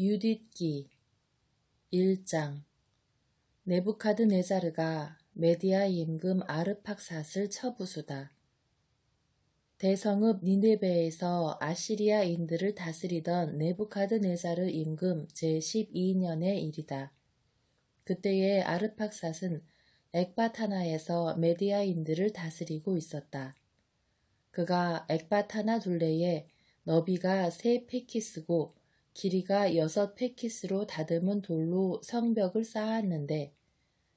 유딧기 1장 네부카드네자르가 메디아 임금 아르팍삿을 처부수다. 대성읍 니느베에서 아시리아인들을 다스리던 네부카드네자르 임금 제12년의 일이다. 그때에 아르팍삿은 엑바타나에서 메디아인들을 다스리고 있었다. 그가 엑바타나 둘레에 너비가 3페키스고 길이가 6페키스로 다듬은 돌로 성벽을 쌓았는데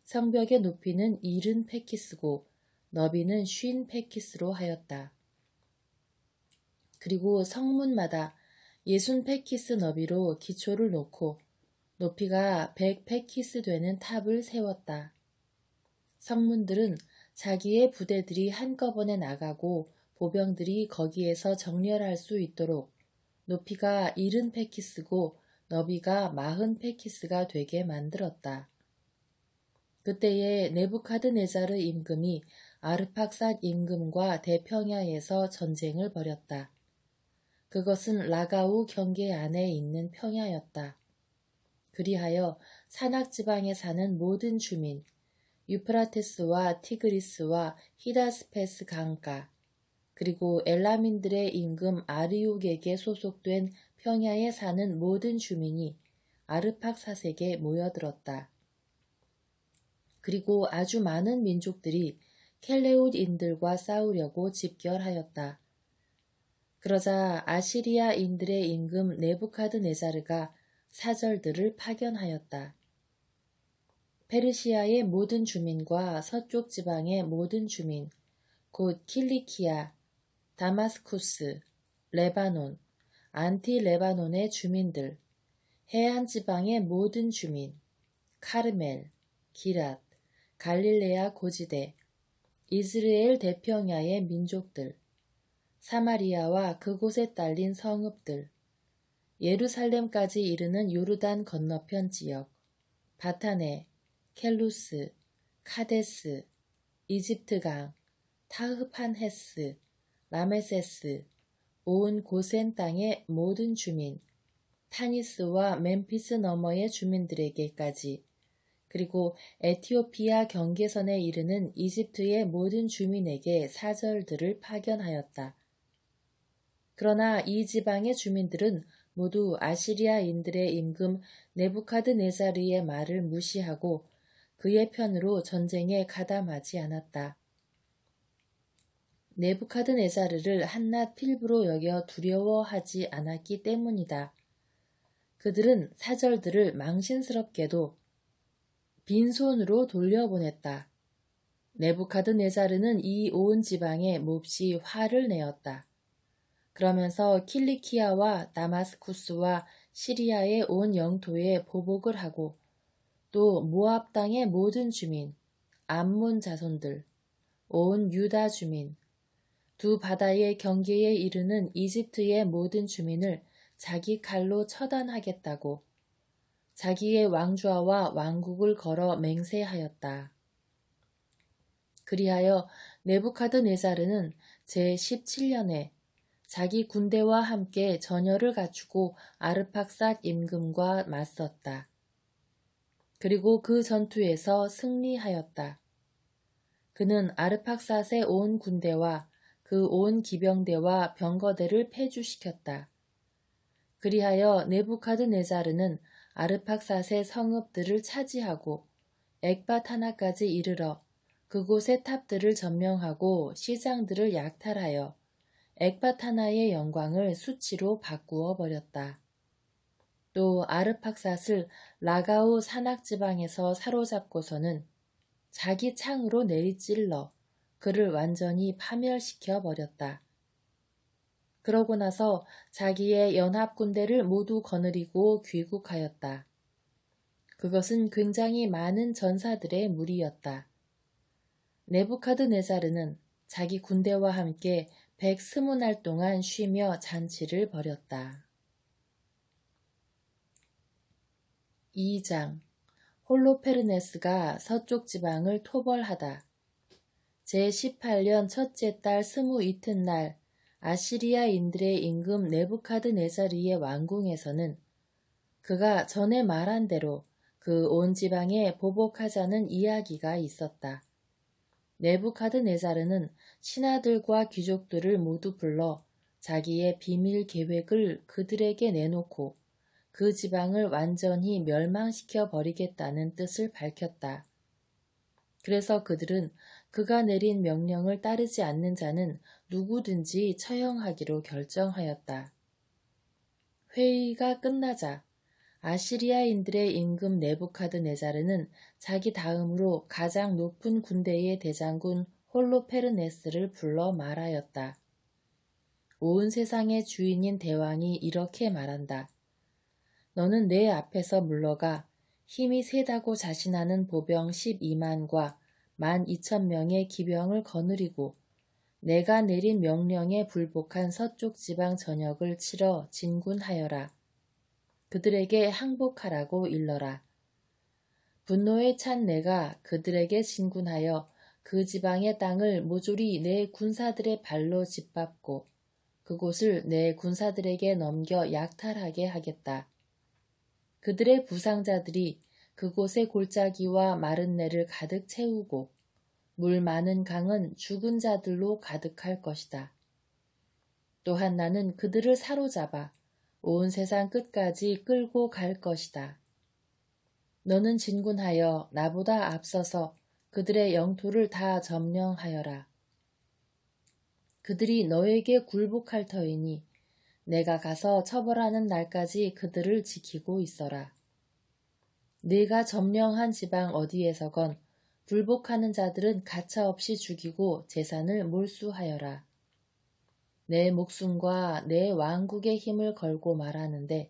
성벽의 높이는 70페키스고 너비는 50페키스로 하였다. 그리고 성문마다 60페키스 너비로 기초를 놓고 높이가 100페키스 되는 탑을 세웠다. 성문들은 자기의 부대들이 한꺼번에 나가고 보병들이 거기에서 정렬할 수 있도록 높이가 70페키스고 너비가 40페키스가 되게 만들었다. 그때에 네부카드네자르 임금이 아르팍삿 임금과 대평야에서 전쟁을 벌였다. 그것은 라가우 경계 안에 있는 평야였다. 그리하여 산악지방에 사는 모든 주민, 유프라테스와 티그리스와 히다스페스 강가, 그리고 엘라민들의 임금 아리욱에게 소속된 평야에 사는 모든 주민이 아르팍삿에게 모여들었다. 그리고 아주 많은 민족들이 켈레옷인들과 싸우려고 집결하였다. 그러자 아시리아인들의 임금 네부카드네자르가 사절들을 파견하였다. 페르시아의 모든 주민과 서쪽 지방의 모든 주민, 곧 킬리키아, 다마스쿠스, 레바논, 안티레바논의 주민들, 해안 지방의 모든 주민, 카르멜, 기랏, 갈릴레아 고지대, 이스라엘 대평야의 민족들, 사마리아와 그곳에 딸린 성읍들, 예루살렘까지 이르는 요르단 건너편 지역, 바타네, 켈루스, 카데스, 이집트강, 타흐판헤스, 라메세스, 온 고센 땅의 모든 주민, 타니스와 멤피스 너머의 주민들에게까지, 그리고 에티오피아 경계선에 이르는 이집트의 모든 주민에게 사절들을 파견하였다. 그러나 이 지방의 주민들은 모두 아시리아인들의 임금 네부카드네자르의 말을 무시하고 그의 편으로 전쟁에 가담하지 않았다. 네부카드네자르를 한낱 필부로 여겨 두려워하지 않았기 때문이다. 그들은 사절들을 망신스럽게도 빈손으로 돌려보냈다. 네부카드네자르는 이 온 지방에 몹시 화를 내었다. 그러면서 킬리키아와 다마스쿠스와 시리아의 온 영토에 보복을 하고 또 모압 땅의 모든 주민, 암몬 자손들, 온 유다 주민, 두 바다의 경계에 이르는 이집트의 모든 주민을 자기 칼로 처단하겠다고 자기의 왕좌와 왕국을 걸어 맹세하였다. 그리하여 네부카드네자르는 제17년에 자기 군대와 함께 전열을 갖추고 아르팍삿 임금과 맞섰다. 그리고 그 전투에서 승리하였다. 그는 아르팍삿의 온 군대와 그 온 기병대와 병거대를 폐주시켰다. 그리하여 네부카드네자르는 아르팍삿의 성읍들을 차지하고 엑바타나까지 이르러 그곳의 탑들을 점령하고 시장들을 약탈하여 엑바타나의 영광을 수치로 바꾸어 버렸다. 또 아르팍삿을 라가우 산악지방에서 사로잡고서는 자기 창으로 내리찔러 그를 완전히 파멸시켜 버렸다. 그러고 나서 자기의 연합군대를 모두 거느리고 귀국하였다. 그것은 굉장히 많은 전사들의 무리였다. 네부카드네자르는 자기 군대와 함께 120날 동안 쉬며 잔치를 벌였다. 2장 홀로페르네스가 서쪽 지방을 토벌하다. 제18년 첫째 달 20이튿날 아시리아인들의 임금 네부카드네자르의 왕궁에서는 그가 전에 말한 대로 그 온 지방에 보복하자는 이야기가 있었다. 네부카드네자르는 신하들과 귀족들을 모두 불러 자기의 비밀 계획을 그들에게 내놓고 그 지방을 완전히 멸망시켜 버리겠다는 뜻을 밝혔다. 그래서 그들은 그가 내린 명령을 따르지 않는 자는 누구든지 처형하기로 결정하였다. 회의가 끝나자 아시리아인들의 임금 네부카드네자르는 자기 다음으로 가장 높은 군대의 대장군 홀로페르네스를 불러 말하였다. 온 세상의 주인인 대왕이 이렇게 말한다. 너는 내 앞에서 물러가 힘이 세다고 자신하는 보병 12만과 12,000명의 기병을 거느리고 내가 내린 명령에 불복한 서쪽 지방 전역을 치러 진군하여라. 그들에게 항복하라고 일러라. 분노에 찬 내가 그들에게 진군하여 그 지방의 땅을 모조리 내 군사들의 발로 짓밟고 그곳을 내 군사들에게 넘겨 약탈하게 하겠다. 그들의 부상자들이 그곳의 골짜기와 마른 내를 가득 채우고 물 많은 강은 죽은 자들로 가득할 것이다. 또한 나는 그들을 사로잡아 온 세상 끝까지 끌고 갈 것이다. 너는 진군하여 나보다 앞서서 그들의 영토를 다 점령하여라. 그들이 너에게 굴복할 터이니 내가 가서 처벌하는 날까지 그들을 지키고 있어라. 네가 점령한 지방 어디에서건 굴복하는 자들은 가차없이 죽이고 재산을 몰수하여라. 내 목숨과 내 왕국의 힘을 걸고 말하는데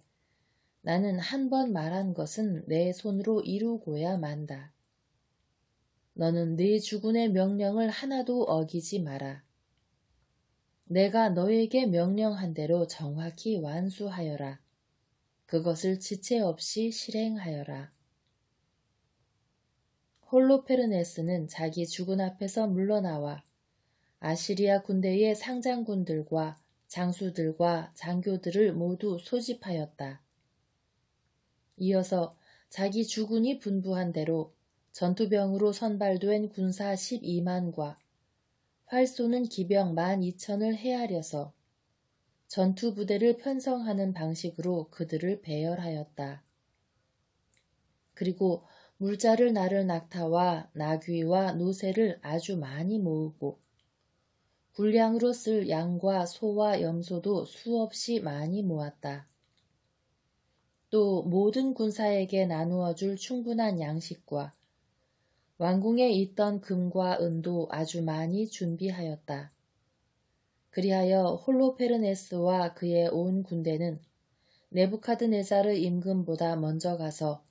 나는 한 번 말한 것은 내 손으로 이루고야 만다. 너는 네 주군의 명령을 하나도 어기지 마라. 내가 너에게 명령한 대로 정확히 완수하여라. 그것을 지체 없이 실행하여라. 홀로페르네스는 자기 주군 앞에서 물러나와 아시리아 군대의 상장군들과 장수들과 장교들을 모두 소집하였다. 이어서 자기 주군이 분부한 대로 전투병으로 선발된 군사 12만과 활 쏘는 기병 12,000을 헤아려서 전투부대를 편성하는 방식으로 그들을 배열하였다. 그리고 물자를 나를 낙타와 나귀와 노새를 아주 많이 모으고 군량으로 쓸 양과 소와 염소도 수없이 많이 모았다. 또 모든 군사에게 나누어 줄 충분한 양식과 왕궁에 있던 금과 은도 아주 많이 준비하였다. 그리하여 홀로페르네스와 그의 온 군대는 네부카드네자르 임금보다 먼저 가서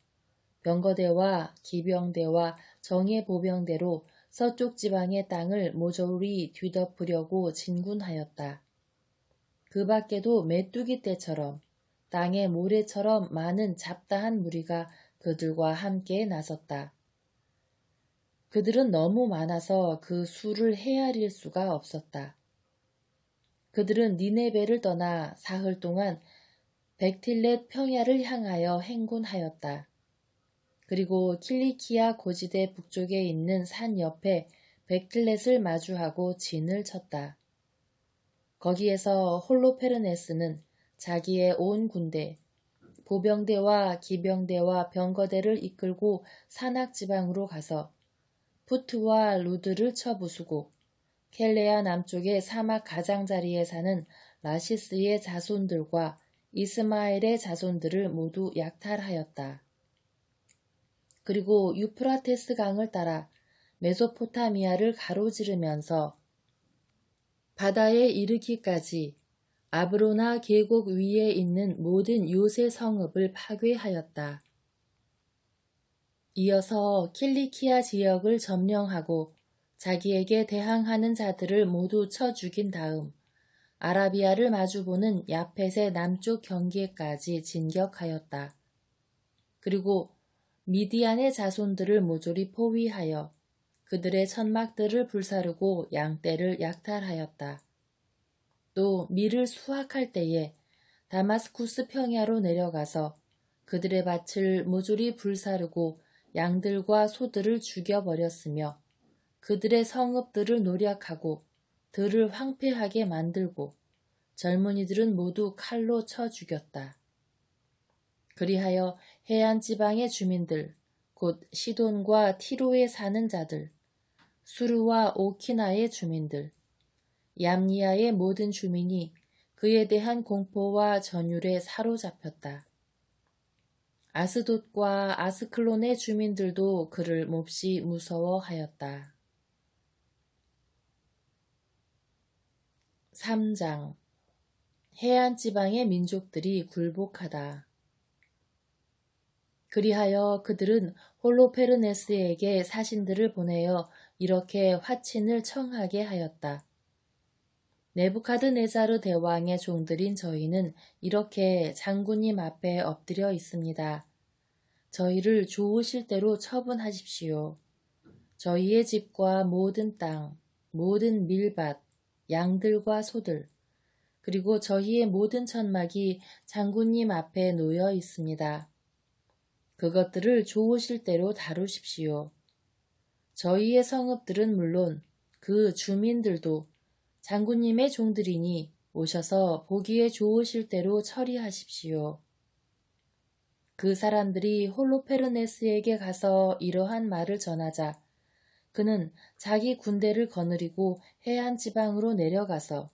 병거대와 기병대와 정예 보병대로 서쪽 지방의 땅을 모조리 뒤덮으려고 진군하였다. 그 밖에도 메뚜기 떼처럼 땅의 모래처럼 많은 잡다한 무리가 그들과 함께 나섰다. 그들은 너무 많아서 그 수를 헤아릴 수가 없었다. 그들은 니네베를 떠나 사흘 동안 백틸렛 평야를 향하여 행군하였다. 그리고 킬리키아 고지대 북쪽에 있는 산 옆에 백틸렛을 마주하고 진을 쳤다. 거기에서 홀로페르네스는 자기의 온 군대, 보병대와 기병대와 병거대를 이끌고 산악지방으로 가서 푸트와 루드를 쳐부수고 켈레아 남쪽의 사막 가장자리에 사는 라시스의 자손들과 이스마엘의 자손들을 모두 약탈하였다. 그리고 유프라테스 강을 따라 메소포타미아를 가로지르면서 바다에 이르기까지 아브로나 계곡 위에 있는 모든 요새 성읍을 파괴하였다. 이어서 킬리키아 지역을 점령하고 자기에게 대항하는 자들을 모두 쳐 죽인 다음 아라비아를 마주보는 야펫의 남쪽 경계까지 진격하였다. 그리고 미디안의 자손들을 모조리 포위하여 그들의 천막들을 불사르고 양떼를 약탈하였다. 또 밀을 수확할 때에 다마스쿠스 평야로 내려가서 그들의 밭을 모조리 불사르고 양들과 소들을 죽여버렸으며 그들의 성읍들을 노략하고 들을 황폐하게 만들고 젊은이들은 모두 칼로 쳐 죽였다. 그리하여 해안 지방의 주민들, 곧 시돈과 티로에 사는 자들, 수르와 오키나의 주민들, 얌니아의 모든 주민이 그에 대한 공포와 전율에 사로잡혔다. 아스돗과 아스클론의 주민들도 그를 몹시 무서워하였다. 3장 해안 지방의 민족들이 굴복하다. 그리하여 그들은 홀로페르네스에게 사신들을 보내어 이렇게 화친을 청하게 하였다. 네부카드네자르 대왕의 종들인 저희는 이렇게 장군님 앞에 엎드려 있습니다. 저희를 좋으실 대로 처분하십시오. 저희의 집과 모든 땅, 모든 밀밭, 양들과 소들, 그리고 저희의 모든 천막이 장군님 앞에 놓여 있습니다. 그것들을 좋으실 대로 다루십시오. 저희의 성읍들은 물론 그 주민들도 장군님의 종들이니 오셔서 보기에 좋으실 대로 처리하십시오. 그 사람들이 홀로페르네스에게 가서 이러한 말을 전하자 그는 자기 군대를 거느리고 해안 지방으로 내려가서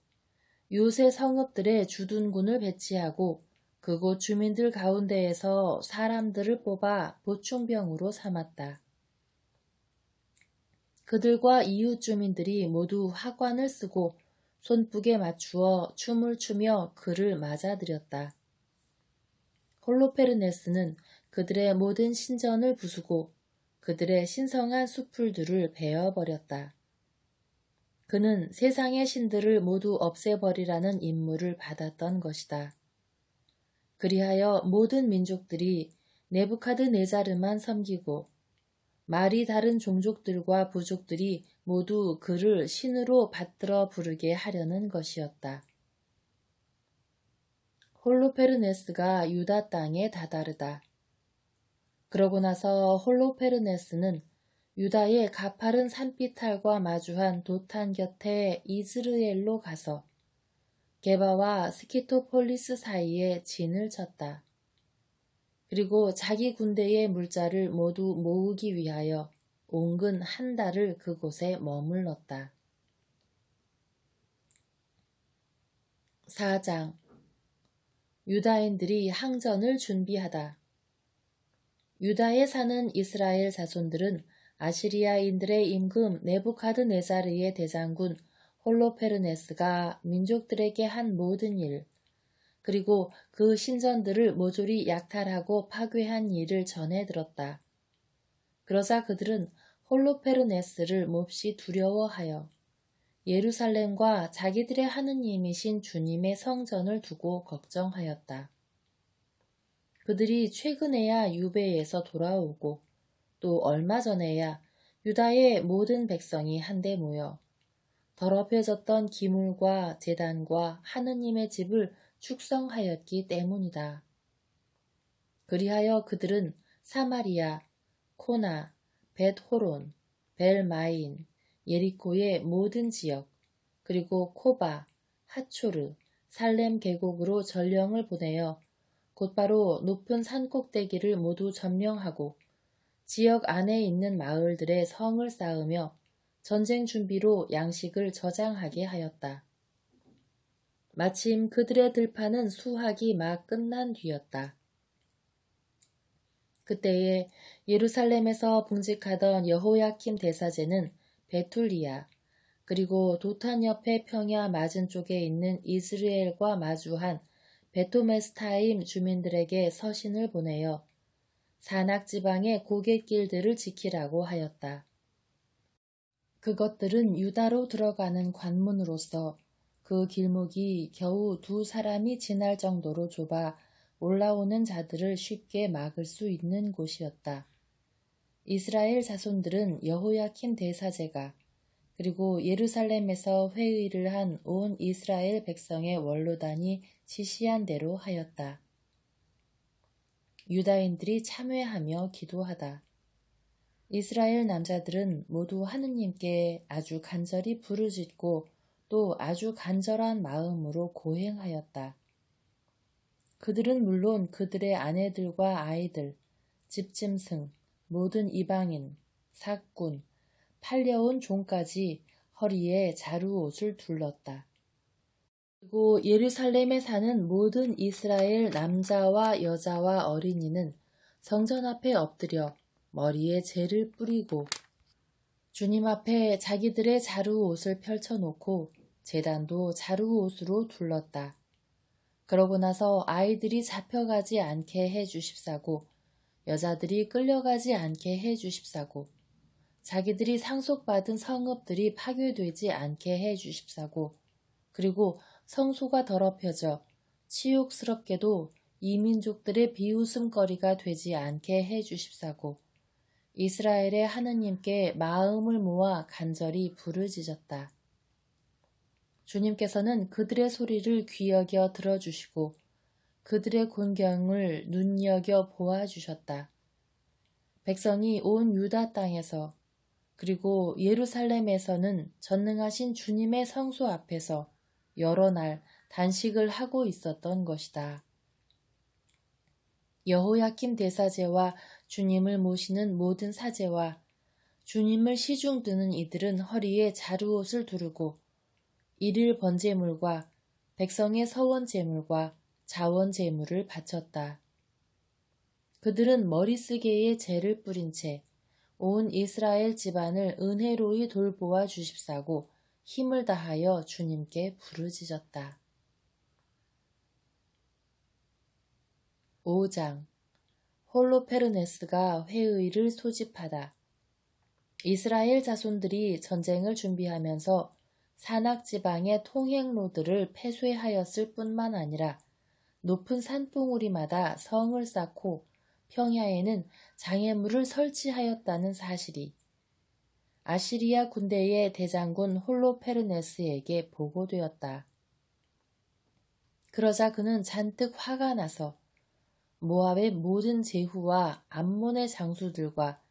요새 성읍들의 주둔군을 배치하고 그곳 주민들 가운데에서 사람들을 뽑아 보충병으로 삼았다. 그들과 이웃 주민들이 모두 화관을 쓰고 손뼉에 맞추어 춤을 추며 그를 맞아들였다. 홀로페르네스는 그들의 모든 신전을 부수고 그들의 신성한 수풀들을 베어버렸다. 그는 세상의 신들을 모두 없애버리라는 임무를 받았던 것이다. 그리하여 모든 민족들이 네부카드네자르만 섬기고 말이 다른 종족들과 부족들이 모두 그를 신으로 받들어 부르게 하려는 것이었다. 홀로페르네스가 유다 땅에 다다르다. 그러고 나서 홀로페르네스는 유다의 가파른 산비탈과 마주한 도탄 곁에 이스르엘로 가서 게바와 스키토폴리스 사이에 진을 쳤다. 그리고 자기 군대의 물자를 모두 모으기 위하여 온근 한 달을 그곳에 머물렀다. 4장 유다인들이 항전을 준비하다. 유다에 사는 이스라엘 자손들은 아시리아인들의 임금 네부카드네자르의 대장군 홀로페르네스가 민족들에게 한 모든 일, 그리고 그 신전들을 모조리 약탈하고 파괴한 일을 전해 들었다. 그러자 그들은 홀로페르네스를 몹시 두려워하여 예루살렘과 자기들의 하느님이신 주님의 성전을 두고 걱정하였다. 그들이 최근에야 유배에서 돌아오고 또 얼마 전에야 유다의 모든 백성이 한데 모여 더럽혀졌던 기물과 제단과 하느님의 집을 축성하였기 때문이다. 그리하여 그들은 사마리아, 코나, 벳호론, 벨마인, 예리코의 모든 지역, 그리고 코바, 하초르, 살렘 계곡으로 전령을 보내어 곧바로 높은 산꼭대기를 모두 점령하고 지역 안에 있는 마을들의 성을 쌓으며 전쟁 준비로 양식을 저장하게 하였다. 마침 그들의 들판은 수확이 막 끝난 뒤였다. 그때에 예루살렘에서 봉직하던 여호야킴 대사제는 베툴리아, 그리고 도탄 옆의 평야 맞은 쪽에 있는 이스라엘과 마주한 베토메스타임 주민들에게 서신을 보내어 산악지방의 고갯길들을 지키라고 하였다. 그것들은 유다로 들어가는 관문으로서 그 길목이 겨우 2사람이 지날 정도로 좁아 올라오는 자들을 쉽게 막을 수 있는 곳이었다. 이스라엘 자손들은 여호야킨 대사제가 그리고 예루살렘에서 회의를 한 온 이스라엘 백성의 원로단이 지시한 대로 하였다. 유다인들이 참회하며 기도하다. 이스라엘 남자들은 모두 하느님께 아주 간절히 부르짖고 또 아주 간절한 마음으로 고행하였다. 그들은 물론 그들의 아내들과 아이들, 집짐승, 모든 이방인, 삭군, 팔려온 종까지 허리에 자루옷을 둘렀다. 그리고 예루살렘에 사는 모든 이스라엘 남자와 여자와 어린이는 성전 앞에 엎드려 머리에 재를 뿌리고 주님 앞에 자기들의 자루옷을 펼쳐놓고 제단도 자루옷으로 둘렀다. 그러고 나서 아이들이 잡혀가지 않게 해주십사고 여자들이 끌려가지 않게 해주십사고 자기들이 상속받은 성읍들이 파괴되지 않게 해주십사고 그리고 성소가 더럽혀져 치욕스럽게도 이민족들의 비웃음거리가 되지 않게 해주십사고 이스라엘의 하느님께 마음을 모아 간절히 부르짖었다. 주님께서는 그들의 소리를 귀여겨 들어주시고 그들의 곤경을 눈여겨 보아주셨다. 백성이 온 유다 땅에서 그리고 예루살렘에서는 전능하신 주님의 성소 앞에서 여러 날 단식을 하고 있었던 것이다. 여호야킴 대사제와 주님을 모시는 모든 사제와 주님을 시중 드는 이들은 허리에 자루옷을 두르고 일일 번제물과 백성의 서원제물과 자원제물을 바쳤다. 그들은 머리쓰개에 재를 뿌린 채 온 이스라엘 집안을 은혜로이 돌보아 주십사고 힘을 다하여 주님께 부르짖었다. 5장 홀로페르네스가 회의를 소집하다. 이스라엘 자손들이 전쟁을 준비하면서 산악지방의 통행로들을 폐쇄하였을 뿐만 아니라 높은 산봉우리마다 성을 쌓고 평야에는 장애물을 설치하였다는 사실이 아시리아 군대의 대장군 홀로페르네스에게 보고되었다. 그러자 그는 잔뜩 화가 나서 모압의 모든 제후와 암몬의 장수들과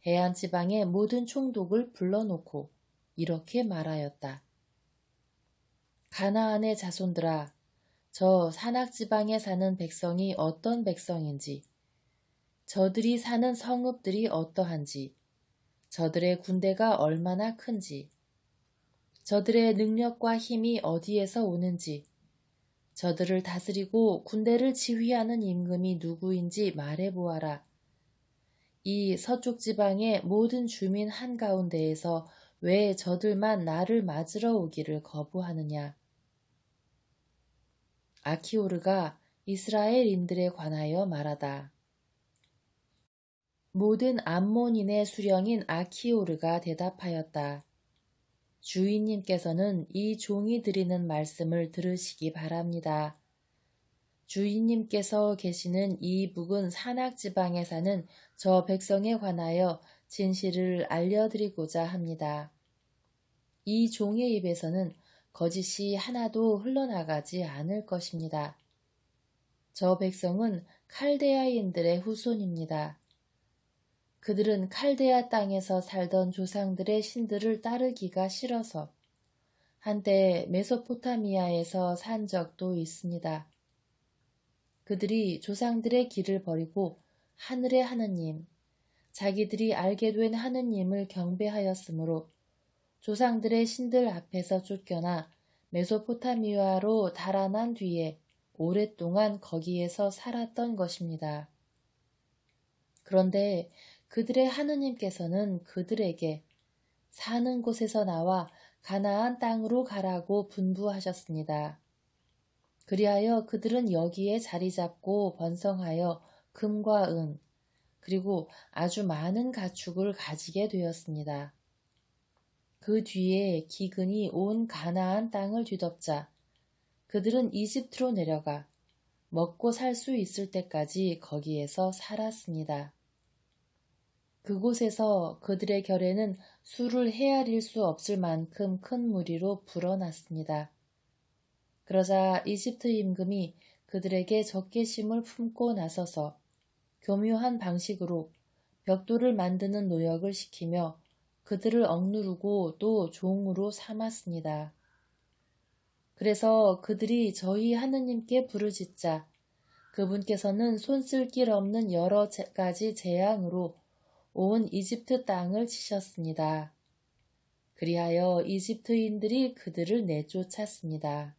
해안지방의 모든 총독을 불러놓고 이렇게 말하였다. 가나안의 자손들아, 저 산악지방에 사는 백성이 어떤 백성인지, 저들이 사는 성읍들이 어떠한지, 저들의 군대가 얼마나 큰지, 저들의 능력과 힘이 어디에서 오는지, 저들을 다스리고 군대를 지휘하는 임금이 누구인지 말해보아라. 이 서쪽 지방의 모든 주민 한가운데에서 왜 저들만 나를 맞으러 오기를 거부하느냐. 아키오르가 이스라엘인들에 관하여 말하다. 모든 암몬인의 수령인 아키오르가 대답하였다. 주인님께서는 이 종이 드리는 말씀을 들으시기 바랍니다. 주인님께서 계시는 이 북은 산악지방에 사는 저 백성에 관하여 진실을 알려드리고자 합니다. 이 종의 입에서는 거짓이 하나도 흘러나가지 않을 것입니다. 저 백성은 칼데아인들의 후손입니다. 그들은 칼데아 땅에서 살던 조상들의 신들을 따르기가 싫어서 한때 메소포타미아에서 산 적도 있습니다. 그들이 조상들의 길을 버리고 하늘의 하느님, 자기들이 알게 된 하느님을 경배하였으므로 조상들의 신들 앞에서 쫓겨나 메소포타미아로 달아난 뒤에 오랫동안 거기에서 살았던 것입니다. 그런데 그들의 하느님께서는 그들에게 사는 곳에서 나와 가나안 땅으로 가라고 분부하셨습니다. 그리하여 그들은 여기에 자리 잡고 번성하여 금과 은, 그리고 아주 많은 가축을 가지게 되었습니다. 그 뒤에 기근이 온 가나안 땅을 뒤덮자 그들은 이집트로 내려가 먹고 살 수 있을 때까지 거기에서 살았습니다. 그곳에서 그들의 결에는 수를 헤아릴 수 없을 만큼 큰 무리로 불어났습니다. 그러자 이집트 임금이 그들에게 적개심을 품고 나서서 교묘한 방식으로 벽돌을 만드는 노역을 시키며 그들을 억누르고 또 종으로 삼았습니다. 그래서 그들이 저희 하느님께 부르짖자 그분께서는 손쓸 길 없는 여러 가지 재앙으로 온 이집트 땅을 치셨습니다. 그리하여 이집트인들이 그들을 내쫓았습니다.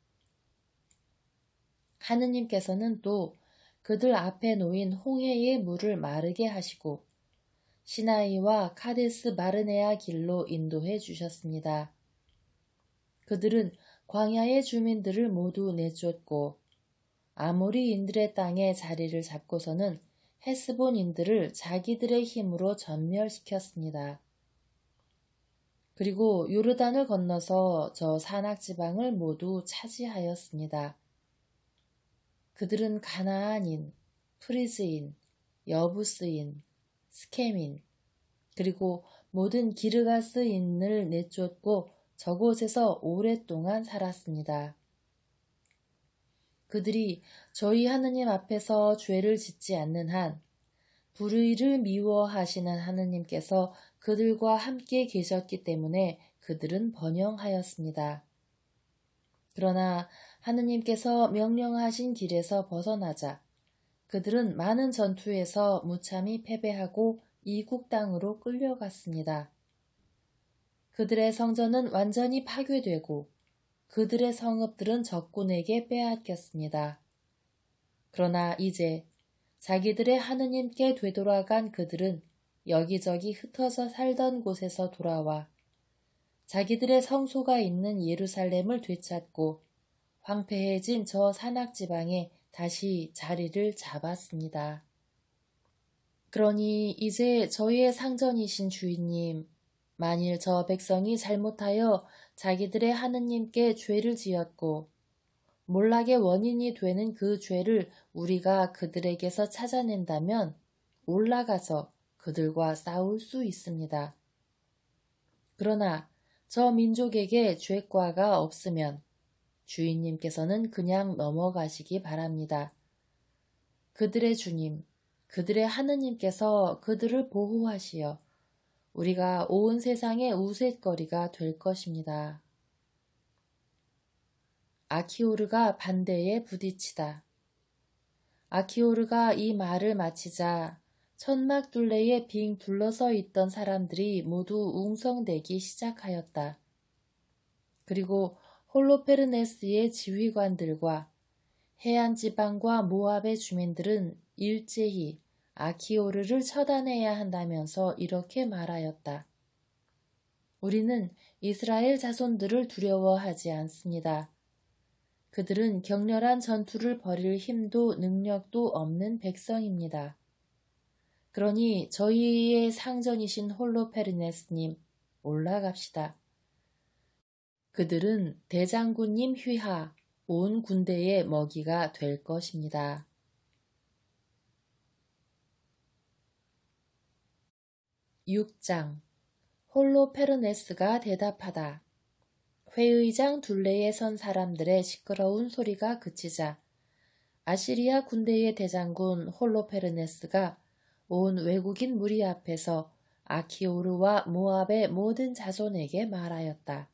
하느님께서는 또 그들 앞에 놓인 홍해의 물을 마르게 하시고 시나이와 카데스 바르네아 길로 인도해 주셨습니다. 그들은 광야의 주민들을 모두 내쫓고 아모리인들의 땅에 자리를 잡고서는 헤스본인들을 자기들의 힘으로 전멸시켰습니다. 그리고 요르단을 건너서 저 산악지방을 모두 차지하였습니다. 그들은 가나안인, 프리즈인, 여부스인, 스케민, 그리고 모든 기르가스인을 내쫓고 저곳에서 오랫동안 살았습니다. 그들이 저희 하느님 앞에서 죄를 짓지 않는 한 불의를 미워하시는 하느님께서 그들과 함께 계셨기 때문에 그들은 번영하였습니다. 그러나 하느님께서 명령하신 길에서 벗어나자 그들은 많은 전투에서 무참히 패배하고 이국 땅으로 끌려갔습니다. 그들의 성전은 완전히 파괴되고 그들의 성읍들은 적군에게 빼앗겼습니다. 그러나 이제 자기들의 하느님께 되돌아간 그들은 여기저기 흩어져 살던 곳에서 돌아와 자기들의 성소가 있는 예루살렘을 되찾고 황폐해진 저 산악지방에 다시 자리를 잡았습니다. 그러니 이제 저희의 상전이신 주인님, 만일 저 백성이 잘못하여 자기들의 하느님께 죄를 지었고 몰락의 원인이 되는 그 죄를 우리가 그들에게서 찾아낸다면 올라가서 그들과 싸울 수 있습니다. 그러나 저 민족에게 죄과가 없으면 주인님께서는 그냥 넘어가시기 바랍니다. 그들의 주님, 그들의 하느님께서 그들을 보호하시어 우리가 온 세상의 우쇳거리가 될 것입니다. 아키오르가 반대에 부딪히다. 아키오르가 이 말을 마치자 천막 둘레에 빙 둘러서 있던 사람들이 모두 웅성대기 시작하였다. 그리고 홀로페르네스의 지휘관들과 해안 지방과 모압의 주민들은 일제히 아키오르를 처단해야 한다면서 이렇게 말하였다. 우리는 이스라엘 자손들을 두려워하지 않습니다. 그들은 격렬한 전투를 벌일 힘도 능력도 없는 백성입니다. 그러니 저희의 상전이신 홀로페르네스님, 올라갑시다. 그들은 대장군님 휘하, 온 군대의 먹이가 될 것입니다. 6장 홀로페르네스가 대답하다. 회의장 둘레에 선 사람들의 시끄러운 소리가 그치자 아시리아 군대의 대장군 홀로페르네스가 온 외국인 무리 앞에서 아키오르와 모압의 모든 자손에게 말하였다.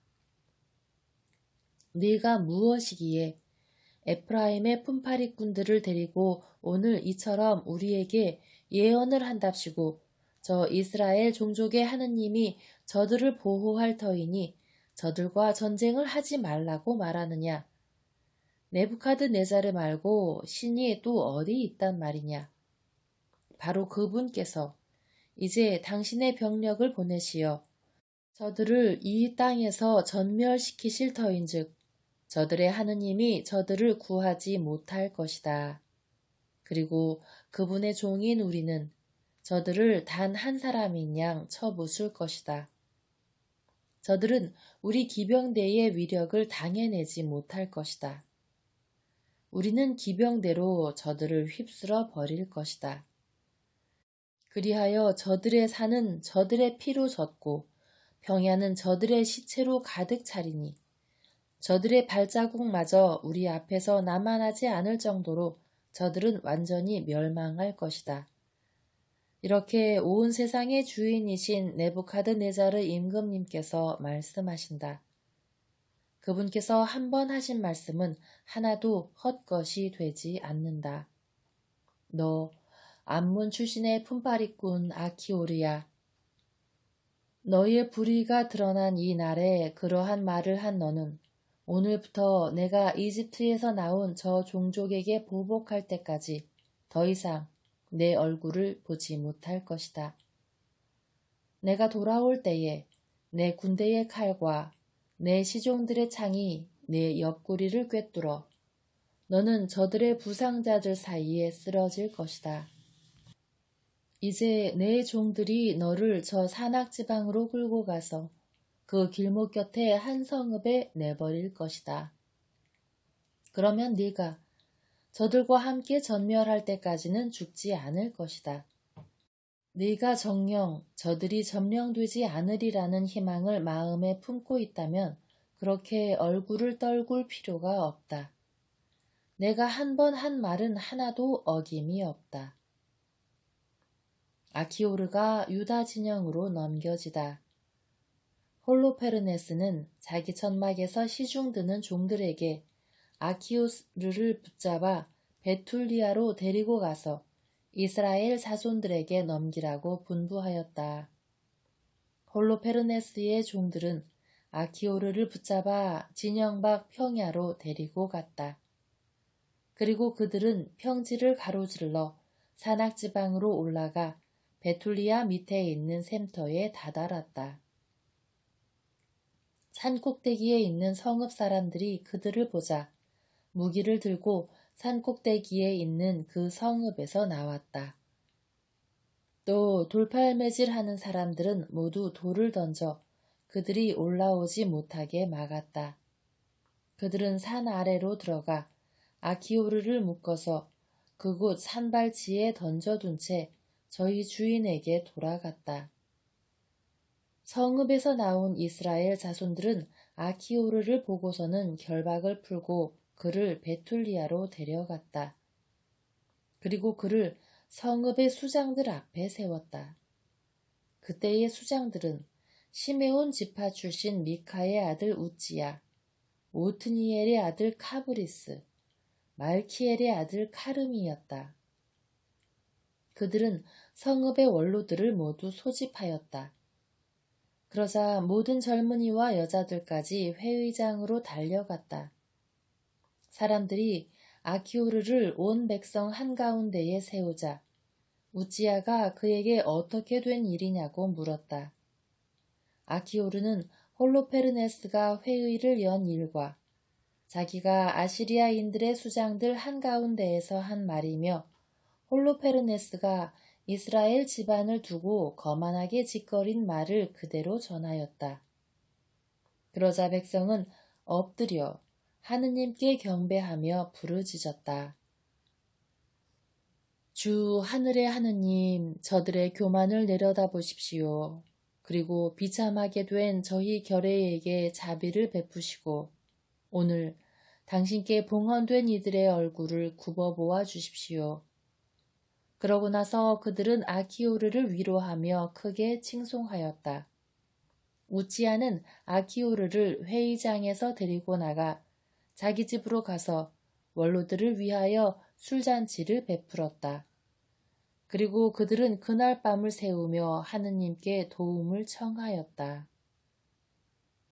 네가 무엇이기에 에프라임의 품파리꾼들을 데리고 오늘 이처럼 우리에게 예언을 한답시고 저 이스라엘 종족의 하느님이 저들을 보호할 터이니 저들과 전쟁을 하지 말라고 말하느냐. 네부카드네자르 말고 신이 또 어디 있단 말이냐. 바로 그분께서 이제 당신의 병력을 보내시어 저들을 이 땅에서 전멸시키실 터인즉 저들의 하느님이 저들을 구하지 못할 것이다. 그리고 그분의 종인 우리는 저들을 단 한 사람인 양 쳐부술 것이다. 저들은 우리 기병대의 위력을 당해내지 못할 것이다. 우리는 기병대로 저들을 휩쓸어 버릴 것이다. 그리하여 저들의 산은 저들의 피로 젖고 평야는 저들의 시체로 가득 차리니 저들의 발자국마저 우리 앞에서 남아나지 않을 정도로 저들은 완전히 멸망할 것이다. 이렇게 온 세상의 주인이신 네부카드네자르 임금님께서 말씀하신다. 그분께서 한 번 하신 말씀은 하나도 헛것이 되지 않는다. 너 암몬 출신의 품팔이꾼 아키오르야. 너희의 불의가 드러난 이 날에 그러한 말을 한 너는 오늘부터 내가 이집트에서 나온 저 종족에게 보복할 때까지 더 이상 내 얼굴을 보지 못할 것이다. 내가 돌아올 때에 내 군대의 칼과 내 시종들의 창이 내 옆구리를 꿰뚫어 너는 저들의 부상자들 사이에 쓰러질 것이다. 이제 내 종들이 너를 저 산악지방으로 끌고 가서 그 길목 곁에 한 성읍에 내버릴 것이다. 그러면 네가 저들과 함께 전멸할 때까지는 죽지 않을 것이다. 네가 정녕 저들이 점령되지 않으리라는 희망을 마음에 품고 있다면 그렇게 얼굴을 떨굴 필요가 없다. 내가 한 번 한 말은 하나도 어김이 없다. 아키오르가 유다 진영으로 넘겨지다. 홀로페르네스는 자기 천막에서 시중드는 종들에게 아키오르를 붙잡아 베툴리아로 데리고 가서 이스라엘 자손들에게 넘기라고 분부하였다. 홀로페르네스의 종들은 아키오르를 붙잡아 진영 밖 평야로 데리고 갔다. 그리고 그들은 평지를 가로질러 산악지방으로 올라가 베툴리아 밑에 있는 샘터에 다다랐다. 산꼭대기에 있는 성읍 사람들이 그들을 보자 무기를 들고 산꼭대기에 있는 그 성읍에서 나왔다. 또 돌팔매질하는 사람들은 모두 돌을 던져 그들이 올라오지 못하게 막았다. 그들은 산 아래로 들어가 아키오르를 묶어서 그곳 산발치에 던져둔 채 저희 주인에게 돌아갔다. 성읍에서 나온 이스라엘 자손들은 아키오르를 보고서는 결박을 풀고 그를 베툴리아로 데려갔다. 그리고 그를 성읍의 수장들 앞에 세웠다. 그때의 수장들은 시메온 지파 출신 미카의 아들 우찌야, 오트니엘의 아들 카브리스, 말키엘의 아들 카름이었다. 그들은 성읍의 원로들을 모두 소집하였다. 그러자 모든 젊은이와 여자들까지 회의장으로 달려갔다. 사람들이 아키오르를 온 백성 한가운데에 세우자 우찌야가 그에게 어떻게 된 일이냐고 물었다. 아키오르는 홀로페르네스가 회의를 연 일과 자기가 아시리아인들의 수장들 한가운데에서 한 말이며 홀로페르네스가 이스라엘 집안을 두고 거만하게 짓거린 말을 그대로 전하였다. 그러자 백성은 엎드려 하느님께 경배하며 부르짖었다. 주 하늘의 하느님, 저들의 교만을 내려다보십시오. 그리고 비참하게 된 저희 결혜에게 자비를 베푸시고 오늘 당신께 봉헌된 이들의 얼굴을 굽어보아 주십시오. 그러고 나서 그들은 아키오르를 위로하며 크게 칭송하였다. 우찌야는 아키오르를 회의장에서 데리고 나가 자기 집으로 가서 원로들을 위하여 술잔치를 베풀었다. 그리고 그들은 그날 밤을 새우며 하느님께 도움을 청하였다.